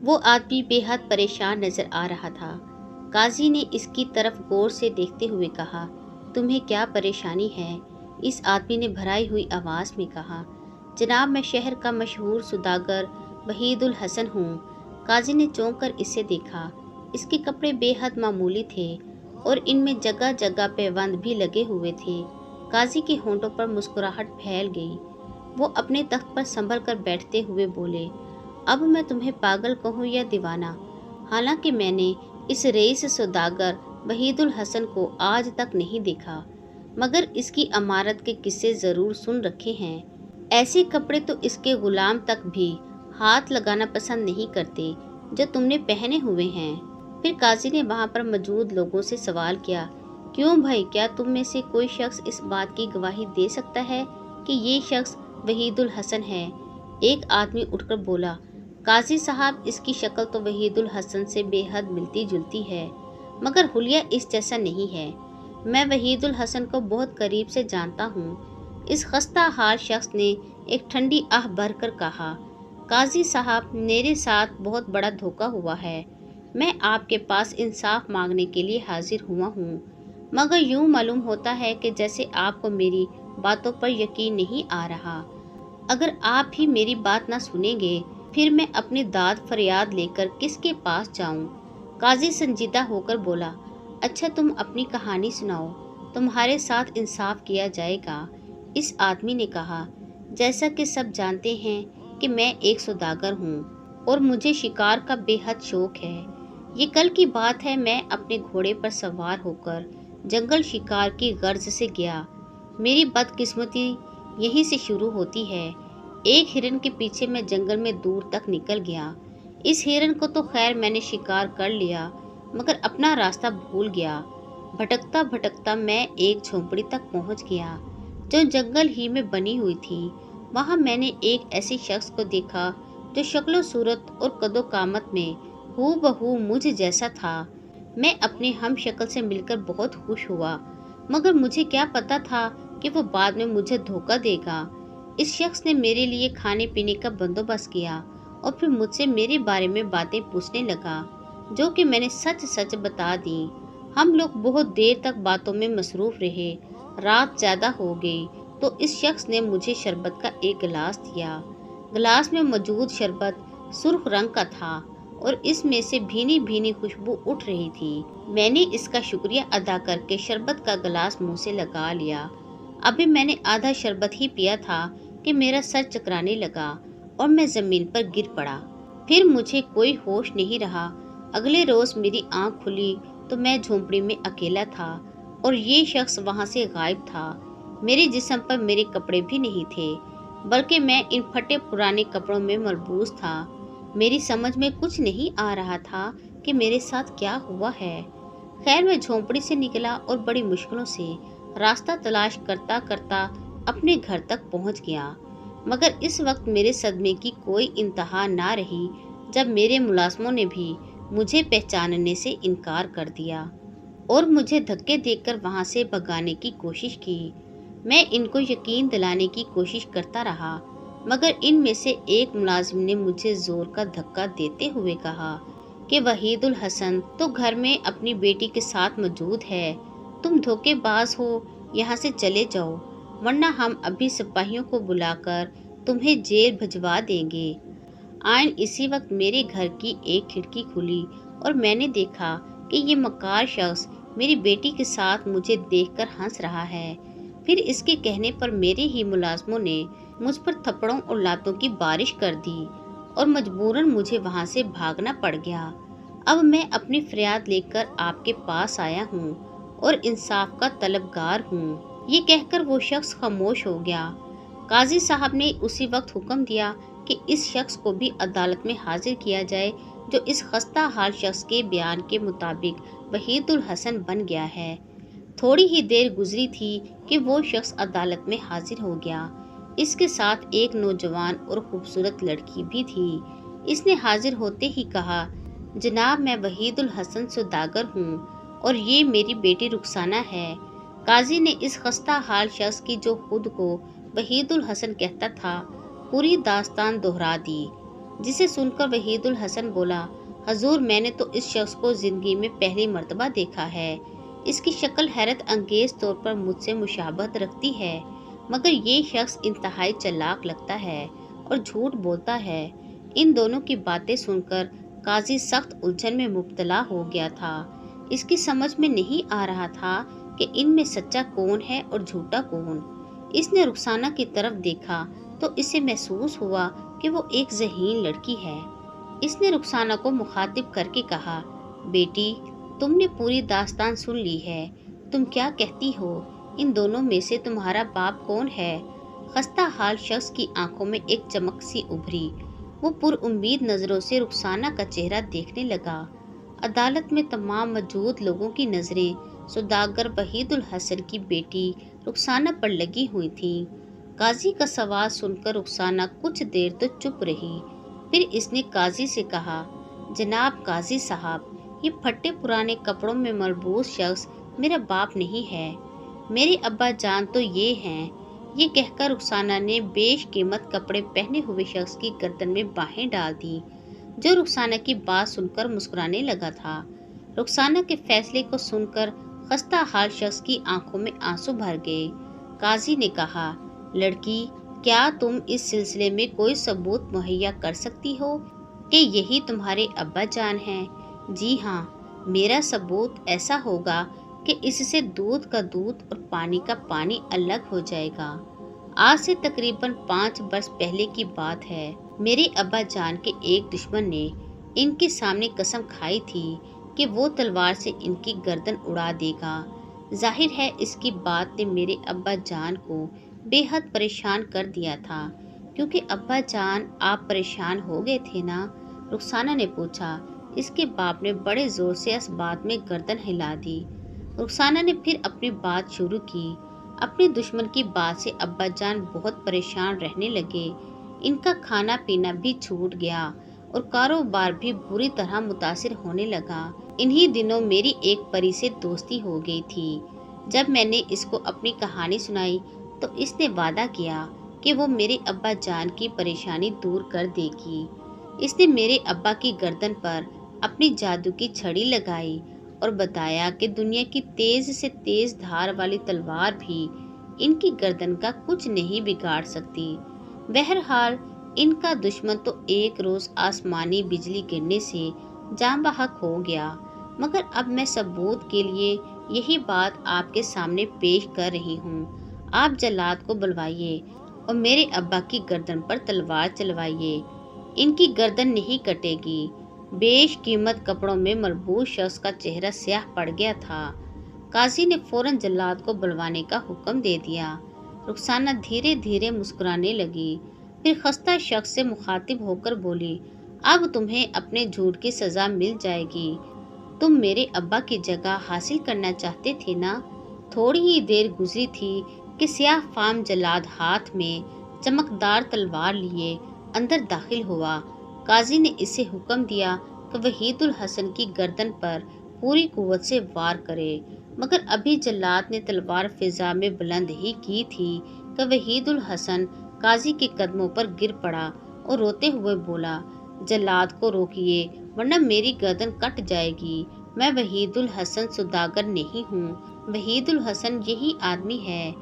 وہ आदमी बेहद परेशान नजर आ रहा था। काजी ने इसकी तरफ गौर से देखते हुए कहा, तुम्हें क्या परेशानी है? इस आदमी ने भराई हुई आवाज़ में कहा। जनाब, मैं शहर का मशहूर सौदागर वहीदुल हसन हूँ। काजी ने चौंक कर इसे देखा। इसके कपड़े बेहद मामूली थे और इनमें जगह जगह पैबंद भी लगे हुए थे। काजी के होंठों पर मुस्कुराहट फैल गई। वो अपने तख्त पर संभल कर बैठते हुए बोले, अब मैं तुम्हें पागल कहूँ या दीवाना? हालांकि मैंने इस रईस सौदागर वहीदुल हसन को आज तक नहीं देखा, मगर इसकी अमारत के किस्से ज़रूर सुन रखे हैं। ऐसे कपड़े तो इसके गुलाम तक भी हाथ लगाना पसंद नहीं करते जो तुमने पहने हुए हैं। फिर काजी ने वहाँ पर मौजूद लोगों से सवाल किया, क्यों भाई, क्या तुम में से कोई शख्स इस बात की गवाही दे सकता है कि ये शख्स वहीदुल हसन है? एक आदमी उठकर बोला, काजी साहब, इसकी शक्ल तो वहीदुल हसन से बेहद मिलती जुलती है, मगर हुलिया इस जैसा नहीं है। मैं वहीदुल हसन को बहुत करीब से जानता हूँ। इस खस्ता हाल शख्स ने एक ठंडी आह भरकर कहा, काजी साहब, मेरे साथ बहुत बड़ा धोखा हुआ है। मैं आपके पास इंसाफ मांगने के लिए हाजिर हुआ हूँ, मगर यूँ मालूम होता है कि जैसे आपको मेरी बातों पर यकीन नहीं आ रहा। अगर आप ही मेरी बात ना सुनेंगे, फिर मैं अपनी दाद फरियाद लेकर किसके पास जाऊं? काजी संजीदा होकर बोला, अच्छा, तुम अपनी कहानी सुनाओ, तुम्हारे साथ इंसाफ किया जाएगा। इस आदमी ने कहा, जैसा कि सब जानते हैं कि मैं एक सौदागर हूँ और मुझे शिकार का बेहद शौक है। ये कल की बात है, मैं अपने घोड़े पर सवार होकर जंगल शिकार की गर्ज से गया। मेरी बदकिस्मती यहीं से शुरू होती है। एक हिरन के पीछे मैं जंगल में दूर तक निकल गया। इस हिरन को तो खैर मैंने शिकार कर लिया, मगर अपना रास्ता भूल गया। भटकता भटकता मैं एक झोंपड़ी तक पहुंच गया जो जंगल ही में बनी हुई थी। वहां मैंने एक ऐसे शख्स को देखा जो शक्लो सूरत और कदो कामत में हूबहू मुझ जैसा था। मैं अपने हम शक्ल से मिलकर बहुत खुश हुआ, मगर मुझे क्या पता था कि वो बाद में मुझे धोखा देगा। इस शख्स ने मेरे लिए खाने पीने का बंदोबस्त किया और फिर मुझसे मेरे बारे में बातें पूछने लगा, जो कि मैंने सच सच बता दी। हम लोग बहुत देर तक बातों में मसरूफ रहे। रात ज़्यादा हो गई तो इस शख्स ने मुझे शरबत का एक गिलास दिया। गिलास में मौजूद शरबत सुर्ख रंग का था और इसमें से भीनी भीनी खुशबू उठ रही थी। मैंने इसका शुक्रिया अदा करके शरबत का गिलास मुंह से लगा लिया। अभी मैंने आधा शरबत ही पिया था कि मेरा सर चकराने लगा और मैं ज़मीन पर गिर पड़ा। फिर मुझे कोई होश नहीं रहा। अगले रोज़ मेरी आंख खुली तो मैं झोंपड़ी में अकेला था और ये शख्स वहाँ से गायब था। मेरे जिस्म पर मेरे कपड़े भी नहीं थे, बल्कि मैं इन फटे पुराने कपड़ों में मलबूस था। मेरी समझ में कुछ नहीं आ रहा था कि मेरे साथ क्या हुआ है। खैर, मैं झोंपड़ी से निकला और बड़ी मुश्किलों से रास्ता तलाश करता करता अपने घर तक पहुंच गया। मगर इस वक्त मेरे सदमे की कोई इंतहा ना रही जब मेरे मुलाजमों ने भी मुझे पहचानने से इनकार कर दिया और मुझे धक्के देकर वहां से भगाने की कोशिश की। मैं इनको यकीन दिलाने की कोशिश करता रहा, मगर इनमें से एक मुलाजिम ने मुझे जोर का धक्का देते हुए कहा कि वहीदुल हसन तो घर में अपनी बेटी के साथ मौजूद है। तुम धोखेबाज हो, यहाँ से चले जाओ, वरना हम अभी सिपाहियों को बुलाकर तुम्हें जेल भिजवा देंगे। आयन इसी वक्त मेरे घर की एक खिड़की खुली और मैंने देखा कि ये मक्कार शख्स मेरी बेटी के साथ मुझे देखकर हंस रहा है। फिर इसके कहने पर मेरे ही मुलाजमों ने मुझ पर थप्पड़ों और लातों की बारिश कर दी और मजबूरन मुझे वहाँ से भागना पड़ गया। अब मैं अपनी फरियाद लेकर आपके पास आया हूँ और इंसाफ का तलबगार हूँ। ये कहकर वो शख्स खामोश हो गया। काजी साहब ने उसी वक्त हुक्म दिया कि इस शख्स को भी अदालत में हाजिर किया जाए जो इस खस्ता हाल शख्स के बयान के मुताबिक वहीदुल हसन बन गया है। थोड़ी ही देर गुजरी थी कि वो शख्स अदालत में हाजिर हो गया। इसके साथ एक नौजवान और खूबसूरत लड़की भी थी। इसने हाजिर होते ही कहा, जनाब, मैं वहीदुल हसन सौदागर हूँ और ये मेरी बेटी रुखसाना है। काजी ने इस खस्ता हाल शख्स की, जो खुद को वहीदुल हसन कहता था, पूरी दास्तान दोहरा दी जिसे सुनकर वहीद उल हसन बोला, हजूर मैंने तो इस शख्स को जिंदगी में पहली मर्तबा देखा है। इसकी शक्ल हैरत अंगेज तौर पर मुझसे मुशाबहत रखती है, मगर ये शख्स इंतहाई चालाक लगता है और झूठ बोलता है। इन दोनों की बातें सुनकर काजी सख्त उलझन में मुब्तला हो गया था। इसकी समझ में नहीं आ रहा था कि इनमें सच्चा कौन है और झूठा कौन। इसने रुखसाना की तरफ देखा तो इसे महसूस हुआ कि वो एक ज़हीन लड़की है। इसने रुखसाना को मुखातिब करके कहा, बेटी तुमने पूरी दास्तान सुन ली है, तुम क्या कहती हो? इन दोनों में से तुम्हारा बाप कौन है? खस्ता हाल शख्स की आंखों में एक चमक सी उभरी। वो पुरउम्मीद नज़रों से रुखसाना का चेहरा देखने लगा। अदालत में तमाम मौजूद लोगों की नज़रें सौदागर वहीद उल हसन की बेटी रुखसाना पर लगी हुई थीं। काजी का सवाल सुनकर रुखसाना कुछ देर तो चुप रही। फिर इसने काजी से कहा, जनाब काजी साहब, ये फटे पुराने कपड़ों में मलबूस शख्स मेरा बाप नहीं है, मेरे अब्बा जान तो ये हैं। ये कहकर रुखसाना ने बेश कीमत कपड़े पहने हुए शख्स की गर्दन में बाहें डाल दी, जो रुखसाना की बात सुनकर मुस्कुराने लगा था। रुखसाना के फैसले को सुनकर खस्ता हाल शख्स की आंखों में आंसू भर गए। काजी ने कहा, लड़की, क्या तुम इस सिलसिले में कोई सबूत मुहैया कर सकती हो कि यही तुम्हारे अब्बा जान हैं? जी हाँ, मेरा सबूत ऐसा होगा कि इससे दूध का दूध और पानी का पानी अलग हो जाएगा। आज से तकरीबन 5 वर्ष पहले की बात है। मेरे अब्बा जान के एक दुश्मन ने इनके सामने कसम खाई थी कि वो तलवार से इनकी गर्दन उड़ा देगा। जाहिर है इसकी बात ने मेरे अब्बा जान को बेहद परेशान कर दिया था। क्योंकि अब्बा जान आप परेशान हो गए थे ना? रुखसाना ने पूछा। इसके बाप ने बड़े जोर से इस बात में गर्दन हिला दी। रुखसाना ने फिर अपनी बात शुरू की। अपने दुश्मन की बात से अब्बा जान बहुत परेशान रहने लगे। इनका खाना पीना भी छूट गया और कारोबार भी बुरी तरह मुतासिर होने लगा। इन्हीं दिनों मेरी एक परी से दोस्ती हो गई थी। जब मैंने इसको अपनी कहानी सुनाई तो इसने वादा किया कि वो मेरे अब्बा जान की परेशानी दूर कर देगी। इसने मेरे अब्बा की गर्दन पर अपनी जादू की छड़ी लगाई और बताया कि दुनिया की तेज से तेज धार वाली तलवार भी इनकी गर्दन का कुछ नहीं बिगाड़ सकती। बहरहाल इनका दुश्मन तो एक रोज आसमानी बिजली गिरने से जान बहक हो गया। मगर अब मैं सबूत के लिए यही बात आपके सामने पेश कर रही हूँ। आप जल्लाद को बुलवाइए और मेरे अब्बा की गर्दन पर तलवार चलवाइए। इनकी गर्दन नहीं कटेगी। बेश कीमत कपड़ों में मलबूस शख्स का चेहरा स्याह पड़ गया था। काजी ने फौरन जल्लाद को बुलवाने का हुक्म दे दिया। रुखसाना धीरे धीरे मुस्कुराने लगी। फिर खस्ता शख्स से मुखातिब होकर बोली, अब तुम्हें अपने झूठ की सजा मिल जाएगी। तुम मेरे अब्बा की जगह हासिल करना चाहते थे ना? थोड़ी ही देर गुजरी थी कि स्याह फाम जल्लाद हाथ में चमकदार तलवार लिए अंदर दाखिल हुआ। काजी ने इसे हुक्म दिया कि वहीद उल हसन की गर्दन पर पूरी कुव्वत से वार करे। मगर अभी जल्लाद ने तलवार फिजा में बुलंद ही की थी कि वहीद उल हसन काजी के कदमों पर गिर पड़ा और रोते हुए बोला, जल्लाद को रोकिए वरना मेरी गर्दन कट जाएगी। मैं वहीद उल हसन सौदागर नहीं हूँ, वहीद उल हसन यही आदमी है।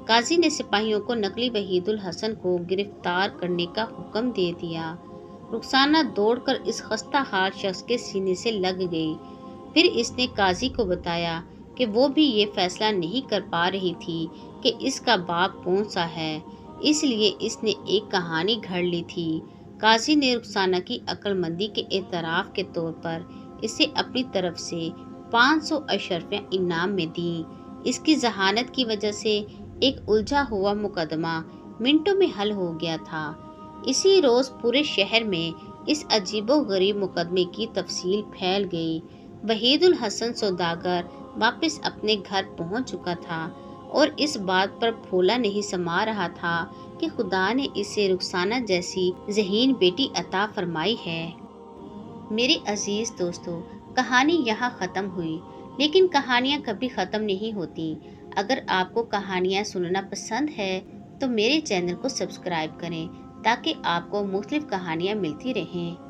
काजी ने सिपाहियों को नकली वहीद उल हसन को गिरफ्तार करने का हुक्म दे दिया। रुखसाना दौड़कर इस खस्ता हाल शख्स के सीने से लग गई। फिर इसने काजी को बताया कि वो भी ये फैसला नहीं कर पा रही थी कि इसका बाप कौन सा है, इसलिए इसने एक कहानी घड़ ली थी। काजी ने रुखसाना की अक्लमंदी के एतराफ़ के तौर पर इसे अपनी तरफ से 500 अशरफियाँ इनाम में दी। इसकी जहानत की वजह से एक उलझा हुआ मुकदमा मिनटों में हल हो गया था। इसी रोज पूरे शहर में इस अजीबो गरीब मुकदमे की तफसील फैल गई। वहीद उल हसन सौदागर वापस अपने घर पहुंच चुका था और इस बात पर फूला नहीं समा रहा था कि खुदा ने इसे रुखसाना जैसी ज़हीन बेटी अता फरमाई है। मेरे अजीज दोस्तों, कहानी यहाँ ख़त्म हुई, लेकिन कहानियाँ कभी ख़त्म नहीं होती। अगर आपको कहानियाँ सुनना पसंद है तो मेरे चैनल को सब्सक्राइब करें تاکہ آپ کو مختلف کہانیاں ملتی رہیں۔